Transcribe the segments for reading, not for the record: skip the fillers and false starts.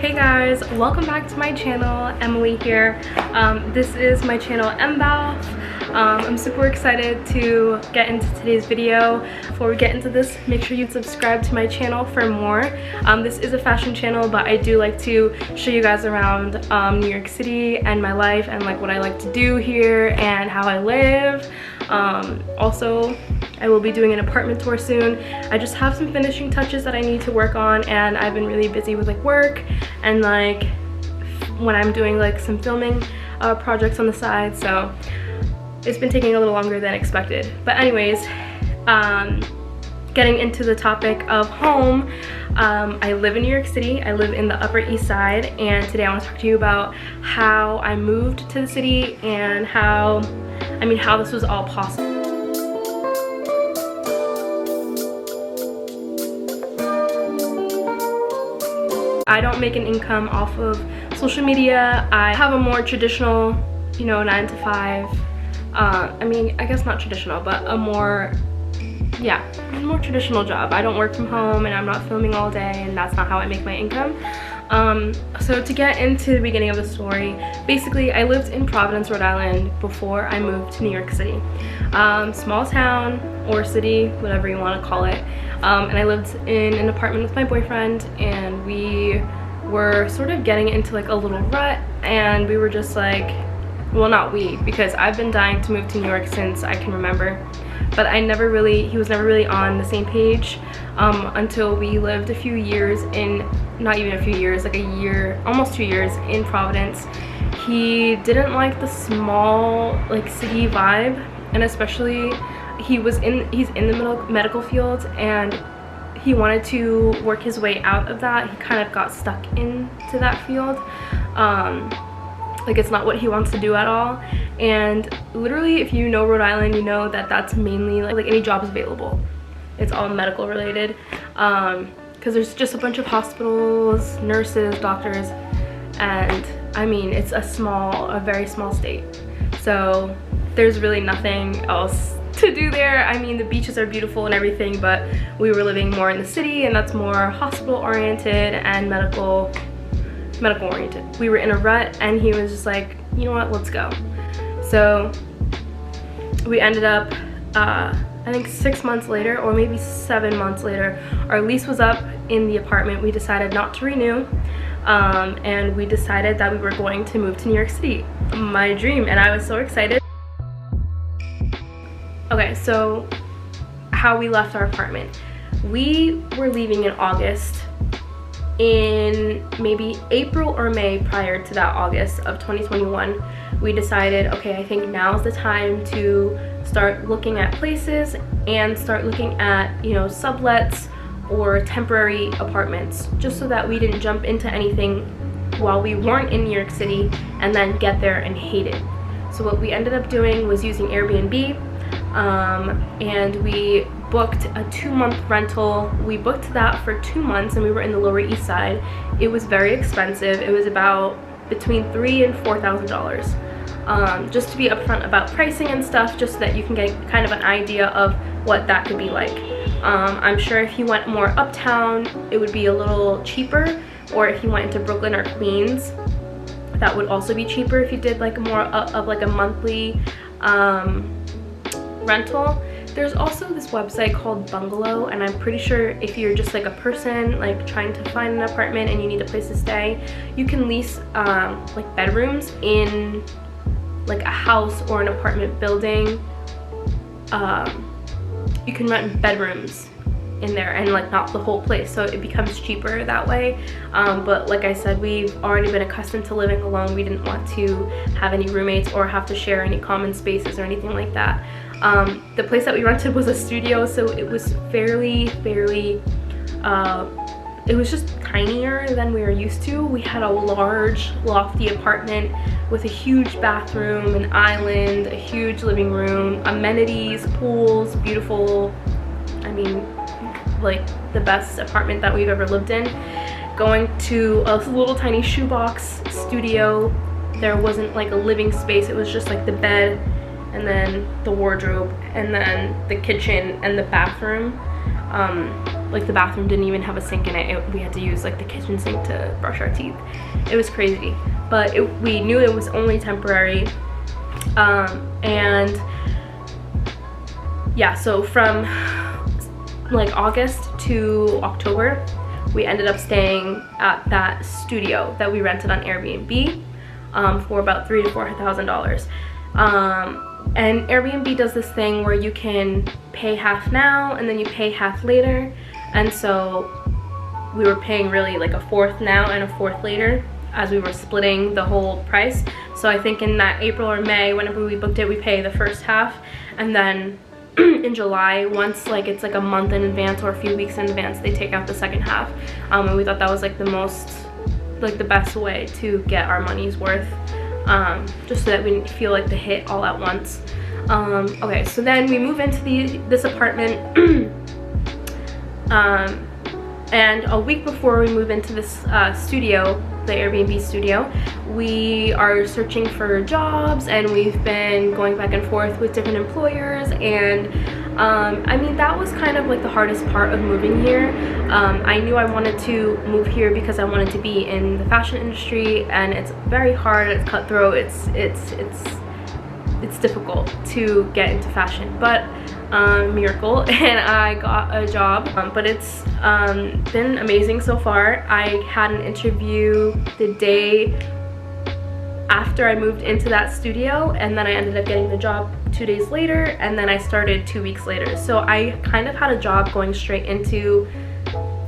Hey guys, welcome back to my channel. Emily here. This is my channel MBAF. I'm super excited to get into today's video. Before we get into this, make sure you subscribe to my channel for more. This is a fashion channel, but I do like to show you guys around New York City and my life and like what I like to do here and how I live. Also, I will be doing an apartment tour soon. I just have some finishing touches that I need to work on, and I've been really busy with like work and like when I'm doing like some filming projects on the side, so it's been taking a little longer than expected. But anyways, getting into the topic of home, I live in New York City. I live in the Upper East Side, and today I want to talk to you about how I moved to the city and how this was all possible. I don't make an income off of social media. I have a more traditional, 9 to 5. I guess not traditional, but a more traditional job. I don't work from home and I'm not filming all day, and that's not how I make my income. So to get into the beginning of the story, basically I lived in Providence, Rhode Island before I moved to New York City. Small town or city, whatever you want to call it. And I lived in an apartment with my boyfriend, and we were sort of getting into like a little rut, and we were just like, well, not we, because I've been dying to move to New York since I can remember, but he was never really on the same page until we lived a few years in, not even a few years, like a year, almost 2 years in Providence. He didn't like the small like city vibe, and especially he's in the medical field, and he wanted to work his way out of that. He kind of got stuck into that field. Like, it's not what he wants to do at all. And literally, if you know Rhode Island, you know that that's mainly like any jobs available, it's all medical related, because there's just a bunch of hospitals, nurses, doctors, and it's a very small state, so there's really nothing else to do there. The beaches are beautiful and everything, but we were living more in the city, and that's more hospital oriented and medical oriented. We were in a rut, and he was just like, you know what, let's go. So we ended up, I think 6 months later, or maybe 7 months later, our lease was up in the apartment. We decided not to renew, and we decided that we were going to move to New York City, my dream, and I was so excited. Okay, so how we left our apartment. We were leaving in August. In maybe April or May, prior to that August of 2021, we decided, okay, I think now's the time to start looking at places and start looking at, sublets or temporary apartments, just so that we didn't jump into anything while we weren't in New York City and then get there and hate it. So what we ended up doing was using Airbnb, and we booked a 2-month rental. We booked that for 2 months, and we were in the Lower East Side. It was very expensive. It was about between $3,000 and $4,000. Just to be upfront about pricing and stuff, just so that you can get kind of an idea of what that could be like. I'm sure if you went more uptown, it would be a little cheaper, or if you went into Brooklyn or Queens, that would also be cheaper if you did like more of like a monthly rental. There's also this website called Bungalow, and I'm pretty sure if you're just like a person like trying to find an apartment and you need a place to stay, you can lease like bedrooms in like a house or an apartment building. You can rent bedrooms in there, and like not the whole place, so it becomes cheaper that way. But like I said, we've already been accustomed to living alone. We didn't want to have any roommates or have to share any common spaces or anything like that. The place that we rented was a studio, so it was fairly, it was just tinier than we were used to. We had a large, lofty apartment with a huge bathroom, an island, a huge living room, amenities, pools, beautiful. Like the best apartment that we've ever lived in. Going to a little tiny shoebox studio, there wasn't like a living space. It was just like the bed, and then the wardrobe, and then the kitchen and the bathroom. like the bathroom didn't even have a sink in it. We had to use like the kitchen sink to brush our teeth. It was crazy, but we knew it was only temporary. And yeah, so from like August to October, we ended up staying at that studio that we rented on Airbnb for about $3,000 to $4,000. And Airbnb does this thing where you can pay half now and then you pay half later. And so we were paying really like a fourth now and a fourth later as we were splitting the whole price. So I think in that April or May, whenever we booked it, we pay the first half, and then in July, once like it's like a month in advance or a few weeks in advance, they take out the second half. And we thought that was like the best way to get our money's worth, just so that we didn't feel like the hit all at once. Okay, so then we move into this apartment, and a week before we move into this studio, the Airbnb studio, we are searching for jobs, and we've been going back and forth with different employers. And I mean, that was kind of like the hardest part of moving here. I knew I wanted to move here because I wanted to be in the fashion industry, and it's very hard, it's cutthroat, it's difficult to get into fashion, but miracle, and I got a job. But it's been amazing so far. I had an interview the day after I moved into that studio, and then I ended up getting the job 2 days later, and then I started 2 weeks later. So I kind of had a job going straight into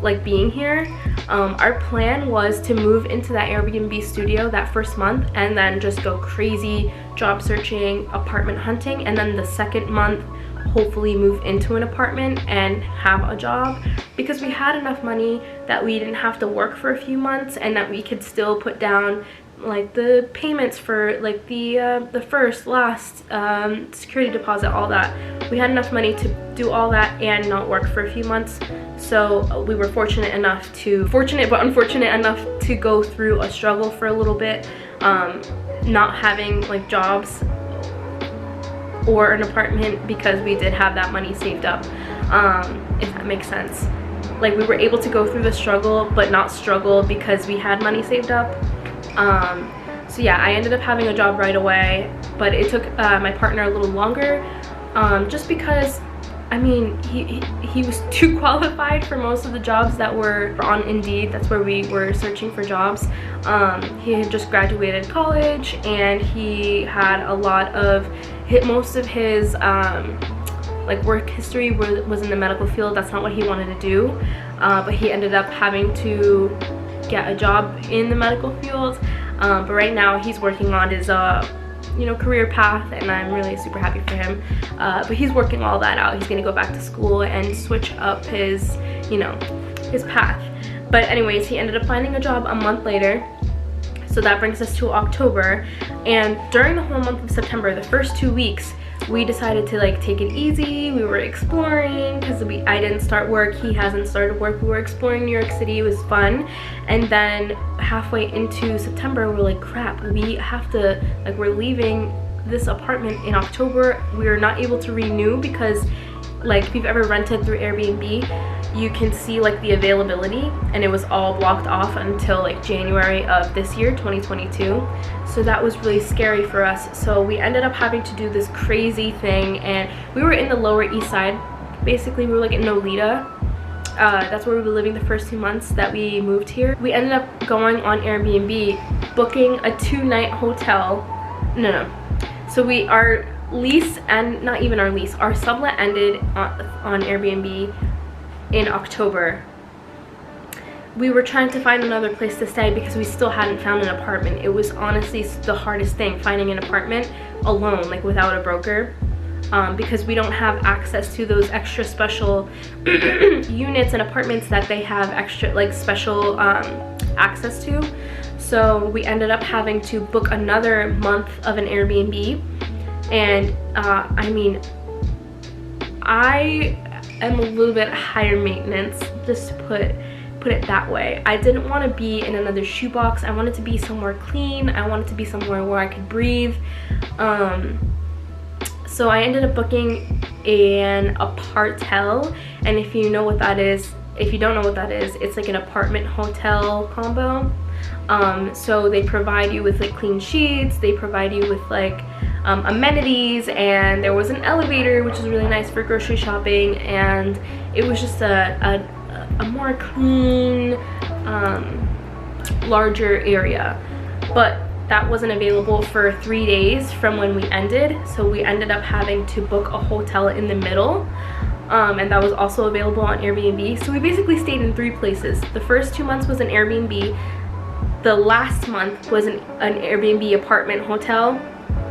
like being here. Our plan was to move into that Airbnb studio that first month and then just go crazy job searching, apartment hunting, and then the second month hopefully move into an apartment and have a job, because we had enough money that we didn't have to work for a few months, and that we could still put down like the payments for like the first, last, security deposit, all that. We had enough money to do all that and not work for a few months. So we were fortunate but unfortunate enough to go through a struggle for a little bit, not having like jobs or an apartment, because we did have that money saved up, if that makes sense. Like, we were able to go through the struggle but not struggle because we had money saved up. So yeah, I ended up having a job right away, but it took my partner a little longer, just because, I mean, he was too qualified for most of the jobs that were on Indeed. That's where we were searching for jobs. He had just graduated college, and he had a lot of most of his like work history was in the medical field. That's not what he wanted to do, but he ended up having to get a job in the medical field. But right now he's working on his career path, and I'm really super happy for him. But he's working all that out. He's gonna go back to school and switch up his his path. But anyways, he ended up finding a job a month later. So that brings us to October, and during the whole month of September, the first 2 weeks, we decided to like take it easy. We were exploring, because I didn't start work, he hasn't started work. We were exploring New York City. It was fun. And then halfway into September, we're like, crap, we have to, like, we're leaving this apartment in October. We're not able to renew, because like, if you've ever rented through Airbnb, you can see like the availability, and it was all blocked off until like January of this year, 2022. So that was really scary for us. So we ended up having to do this crazy thing, and we were in the Lower East Side. Basically, we were like in Nolita. That's where we were living the first 2 months that we moved here. We ended up going on Airbnb, booking a 2-night hotel. No. So our lease, and not even our lease, our sublet ended on Airbnb in October. We were trying to find another place to stay because we still hadn't found an apartment. It was honestly the hardest thing, finding an apartment alone, like without a broker, because we don't have access to those extra special units and apartments that they have extra like special access to. So we ended up having to book another month of an Airbnb. And I mean, I am a little bit higher maintenance, just to put it that way. I didn't want to be in another shoebox. I wanted to be somewhere clean. I wanted to be somewhere where I could breathe. So I ended up booking an apartel, and if you know what that is, If you don't know what that is, it's like an apartment hotel combo. So they provide you with like clean sheets, they provide you with like amenities, and there was an elevator, which is really nice for grocery shopping, and it was just a more clean, larger area. But that wasn't available for 3 days from when we ended, so we ended up having to book a hotel in the middle, and that was also available on Airbnb. So we basically stayed in 3 places. The first 2 months was an Airbnb, the last month was an Airbnb apartment hotel,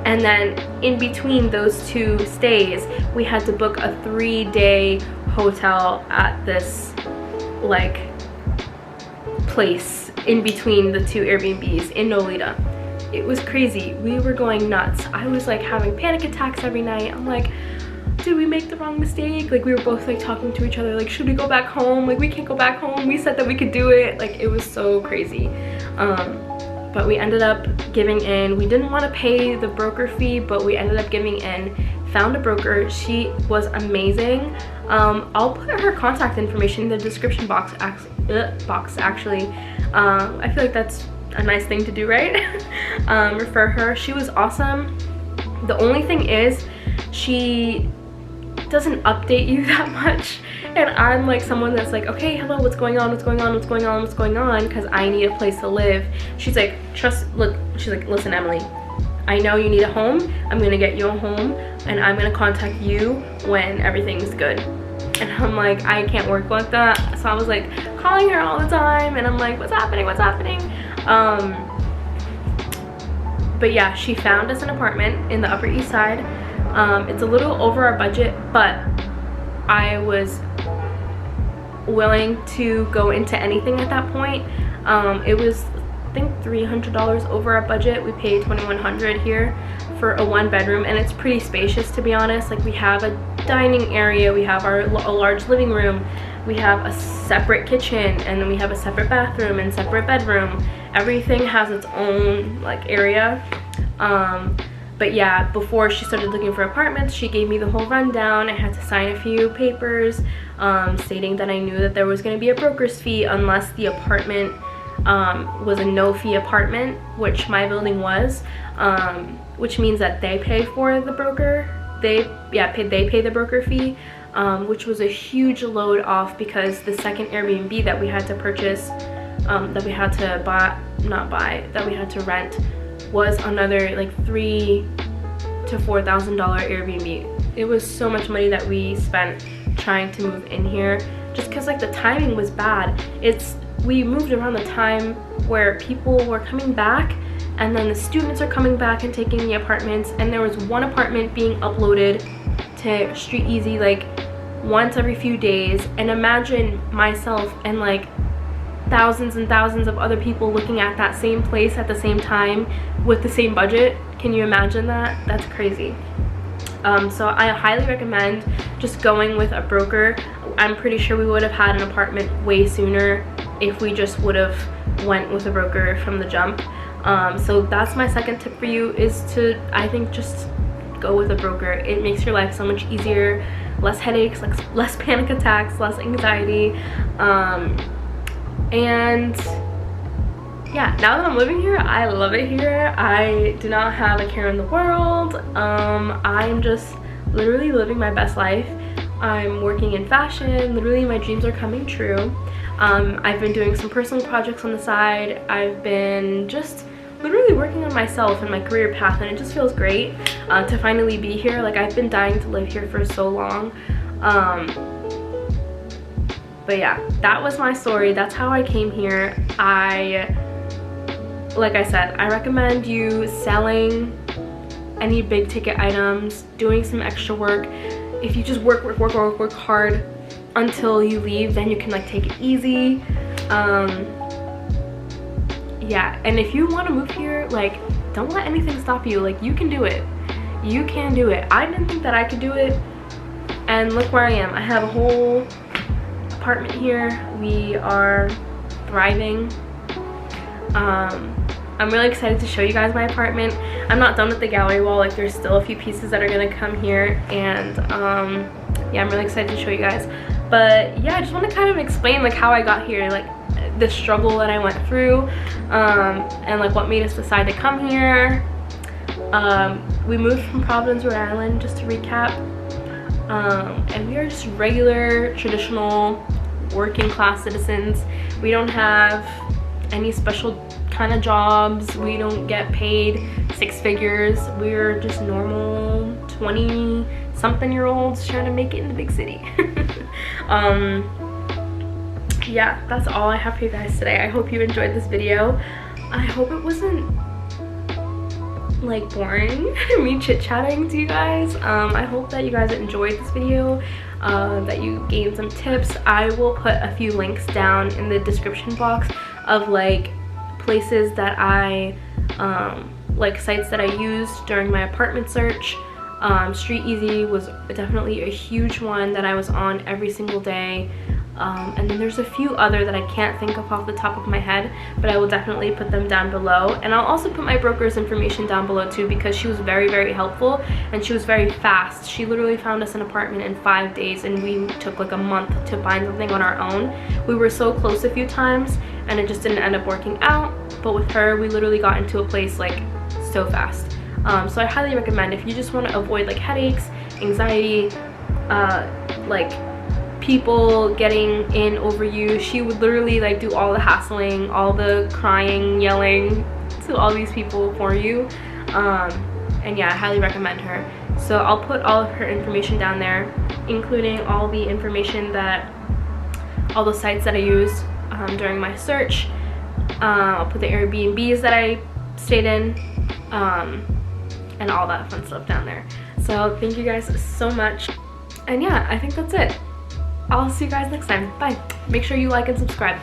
and then in between those 2 stays we had to book a 3-day hotel at this like place in between the 2 Airbnbs in Nolita. It was crazy. We were going nuts. I was like having panic attacks every night. I'm like, did we make the wrong mistake? Like, we were both like talking to each other like, should we go back home? Like, we can't go back home. We said that we could do it. Like, it was so crazy. But we ended up giving in. We didn't want to pay the broker fee, but we ended up giving in. Found a broker. She was amazing. I'll put her contact information in the description box actually. I feel like that's a nice thing to do, right? Refer her. She was awesome. The only thing is she doesn't update you that much, and I'm like someone that's like, okay, hello, what's going on, what's going on, what's going on, what's going on, because I need a place to live. She's like, she's like, listen, Emily, I know you need a home. I'm gonna get you a home, and I'm gonna contact you when everything's good. And I'm like, I can't work like that. So I was like calling her all the time, and I'm like, what's happening, what's happening? But yeah, she found us an apartment in the Upper East Side. It's a little over our budget, but I was willing to go into anything at that point. It was, I think, $300 over our budget. We paid $2,100 here for a 1-bedroom, and it's pretty spacious, to be honest. Like, we have a dining area, we have a large living room, we have a separate kitchen, and then we have a separate bathroom and separate bedroom. Everything has its own like area. But yeah, before she started looking for apartments, she gave me the whole rundown. I had to sign a few papers stating that I knew that there was going to be a broker's fee unless the apartment was a no-fee apartment, which my building was, which means that they pay for the broker. They pay the broker fee, which was a huge load off, because the second Airbnb that we had to purchase, that we had to that we had to rent, was another like $3,000 to $4,000 Airbnb. It was so much money that we spent trying to move in here, just because like the timing was bad. We moved around the time where people were coming back, and then the students are coming back and taking the apartments, and there was one apartment being uploaded to Street Easy like once every few days. And imagine myself and like thousands and thousands of other people looking at that same place at the same time with the same budget. Can you imagine that? That's crazy. So I highly recommend just going with a broker. I'm pretty sure we would have had an apartment way sooner if we just would have went with a broker from the jump. So that's my second tip for you, is to, I think, just go with a broker. It makes your life so much easier, less headaches, less panic attacks, less anxiety. And yeah, now that I'm living here, I love it here. I do not have a care in the world. I'm just literally living my best life. I'm working in fashion. Literally, my dreams are coming true. I've been doing some personal projects on the side. I've been just literally working on myself and my career path, and it just feels great to finally be here. Like, I've been dying to live here for so long. But yeah, that was my story. That's how I came here. Like I said, I recommend you selling any big ticket items, doing some extra work. If you just work hard until you leave, then you can like take it easy. Yeah, and if you want to move here, like, don't let anything stop you. Like, you can do it. You can do it. I didn't think that I could do it, and look where I am. I have a whole apartment here. We are thriving. I'm really excited to show you guys my apartment. I'm not done with the gallery wall. Like, there's still a few pieces that are gonna come here, and yeah, I'm really excited to show you guys. But yeah, I just want to kind of explain like how I got here, like the struggle that I went through, and like what made us decide to come here. We moved from Providence, Rhode Island, just to recap, and we are just regular, traditional, working class citizens. We don't have any special kind of jobs. We don't get paid 6 figures. We're just normal 20-something-year-olds trying to make it in the big city. Yeah, that's all I have for you guys today. I hope you enjoyed this video. I hope it wasn't like boring me chit-chatting to you guys. I hope that you guys enjoyed this video, that you gained some tips. I will put a few links down in the description box of like places that I like sites that I used during my apartment search. Street Easy was definitely a huge one that I was on every single day. And then there's a few other that I can't think of off the top of my head, but I will definitely put them down below. And I'll also put my broker's information down below too, because she was very, very helpful and she was very fast. She literally found us an apartment in 5 days, and we took like a month to find something on our own. We were so close a few times and it just didn't end up working out, but with her we literally got into a place like so fast. So I highly recommend, if you just want to avoid like headaches, anxiety, like people getting in over you. She would literally like do all the hassling, all the crying, yelling to all these people for you. And yeah, I highly recommend her. So I'll put all of her information down there, including all the information that all the sites that I used during my search. I'll put the Airbnbs that I stayed in, and all that fun stuff down there. So thank you guys so much, and yeah, I think that's it. I'll see you guys next time. Bye. Make sure you like and subscribe.